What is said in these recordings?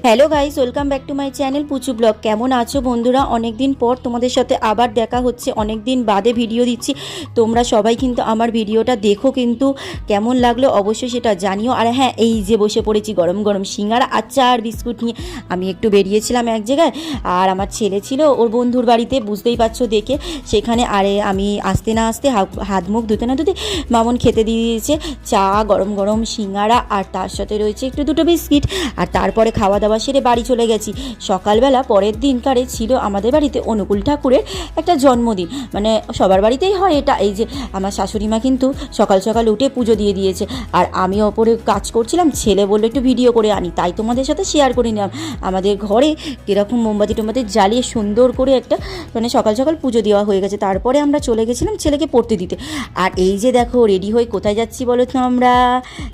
Hello guys, welcome back to my channel Puchu blog. কেমন আছো বন্ধুরা? অনেক দিন পর তোমাদের সাথে আবার দেখা হচ্ছে, অনেক দিন বাদে ভিডিও দিচ্ছি। তোমরা সবাই কিন্তু আমার ভিডিওটা দেখো, কিন্তু কেমন লাগলো অবশ্যই সেটা জানিও। আর হ্যাঁ, এই যে বসে পড়েছি গরম গরম সিঙ্গারা, আচার, বিস্কুট নিয়ে। আমি একটু বেরিয়েছিলাম এক জায়গায়, আর আমার ছেলে ছিল ওর বন্ধুর বাড়িতে, বুঝতেই পারছো দেখে সেখানে। আরে আমি আসতে না আসতে হাত মুখ ধুতে না ধুতে মামন খেতে দিয়ে দিয়েছে চা, গরম গরম সিঙ্গারা, আর তার সাথে রয়েছে একটু দুটো বিস্কিট। আর তারপরে খাওয়া দাওয়া সেরে বাড়ি চলে গেছি। সকালবেলা পরের দিনকারে ছিল আমাদের বাড়িতে অনুকূল ঠাকুরের একটা জন্মদিন, মানে সবার বাড়িতেই হয় এটা। এই যে আমার শাশুড়ি মা কিন্তু সকাল সকাল উঠে পুজো দিয়ে দিয়েছে, আর আমি ওপরে কাজ করছিলাম, ছেলে বললো একটু ভিডিও করে আনি, তাই তোমাদের সাথে শেয়ার করে নিলাম আমাদের ঘরে কীরকম মোমবাতি টোমবাতি জ্বালিয়ে সুন্দর করে একটা মানে সকাল সকাল পুজো দেওয়া হয়ে গেছে। তারপরে আমরা চলে গেছিলাম ছেলেকে পড়তে দিতে। আর এই যে দেখো রেডি হয়ে কোথায় যাচ্ছি বলো তো আমরা?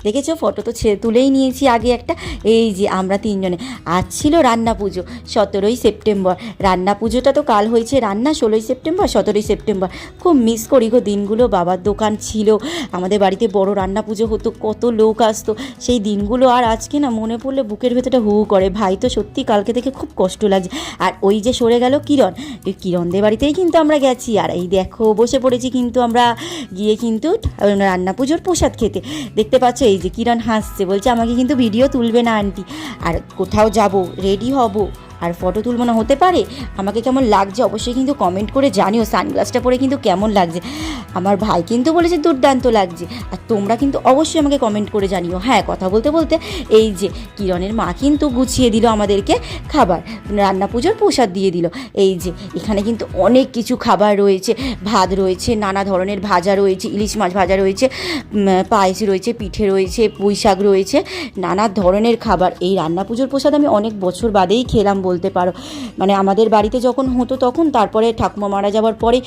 দেখেছো, ফটো তো তুলেই নিয়েছি আগে একটা। এই যে আমরা তিনজনে। আজ ছিল রান্না পুজো, 17ই সেপ্টেম্বর। রান্না পুজোটা তো কাল হয়েছে, রান্না 16ই সেপ্টেম্বর, 17ই সেপ্টেম্বর। খুব মিস করি গো দিনগুলো। বাবার দোকান ছিল, আমাদের বাড়িতে বড় রান্না পুজো হতো, কত লোক আসতো সেই দিনগুলো। আর আজকে না মনে পড়লে বুকের ভেতরটা হু করে। ভাই তো সত্যি কালকে থেকে খুব কষ্ট লাগছে। আর ওই যে সরে গেল কিরণ, ওই কিরণদের বাড়িতেই কিন্তু আমরা গেছি। আর এই দেখো বসে পড়েছি কিন্তু আমরা গিয়ে কিন্তু রান্না পুজোর প্রসাদ খেতে। দেখতে পাচ্ছ এই যে কিরণ হাসছে, বলছে আমাকে কিন্তু ভিডিও তুলবে না আন্টি। আর কোথাও যাব, রেডি হব, আর ফটো তুলব না, হতে পারে? আমাকে কেমন লাগছে অবশ্যই কিন্তু কমেন্ট করে জানিও। সানগ্লাসটা পরে কিন্তু কেমন লাগছে? আমার ভাই কিন্তু বলেছে দুর্দান্ত লাগছে। আর তোমরা কিন্তু অবশ্যই আমাকে কমেন্ট করে জানিও। হ্যাঁ, কথা বলতে বলতে এই যে কিরণের মা কিন্তু গুছিয়ে দিল আমাদেরকে খাবার, রান্না পুজোর প্রসাদ দিয়ে দিল। এই যে এখানে কিন্তু অনেক কিছু খাবার রয়েছে, ভাত রয়েছে, নানা ধরনের ভাজা রয়েছে, ইলিশ মাছ ভাজা রয়েছে, পায়েস রয়েছে, পিঠে রয়েছে, পুঁই শাক রয়েছে, নানা ধরনের খাবার। এই রান্না পুজোর প্রসাদ আমি অনেক বছর বাদেই খেলাম বলতে পারো। মানে আমাদের বাড়িতে যখন হতো তখন, তারপরে ঠাকুমা মারা যাওয়ার পরে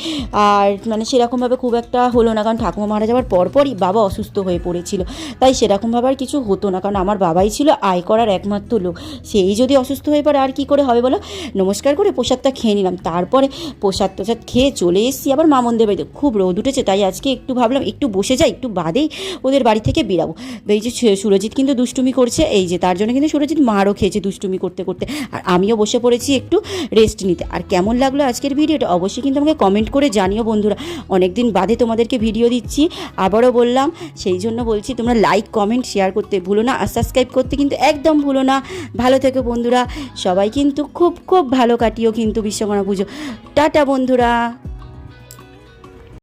আর মানে সেরকমভাবে খুব একটা হলো না, কারণ ঠাকুমা মারা যাওয়ার পরপরই বাবা অসুস্থ হয়ে পড়েছিল, তাই সেরকমভাবে আর কিছু হতো না। কারণ আমার বাবাই ছিল আয় করার একমাত্র লোক, সেই যদি অসুস্থ হয়ে পড়ে আর কি করে হবে বলো? নমস্কার করে প্রসাদটা খেয়ে নিলাম, তারপরে প্রসাদ খেয়ে চলে এসেছি আবার মামনদের বাড়িতে। খুব রোদ উঠেছে, তাই আজকে একটু ভাবলাম একটু বসে যাই, একটু বাদেই ওদের বাড়ি থেকে বেরাবো। এই যে সুরজিৎ কিন্তু দুষ্টুমি করছে, এই যে তার জন্য কিন্তু সুরজিৎ মারও খেয়েছে দুষ্টুমি করতে করতে। আর আমিও বসে পড়েছি একটু রেস্ট নিতে। আর কেমন লাগলো আজকের ভিডিওটা অবশ্যই কিন্তু আমাকে কমেন্ট করে জানিও বন্ধুরা। অনেক দিন বাদে তোমাদেরকে ভিডিও দিচ্ছি, আবারও বললাম, সেই জন্য বলছি তোমরা লাইক কমেন্ট শেয়ার করতে ভুলো না, আর সাবস্ক্রাইব করতে কিন্তু একদম ভুলো না। ভালো থেকো বন্ধুরা, সবাই কিন্তু খুব খুব ভালো কাটিও কিন্তু বিশ্বকর্মা পুজো। টাটা বন্ধুরা।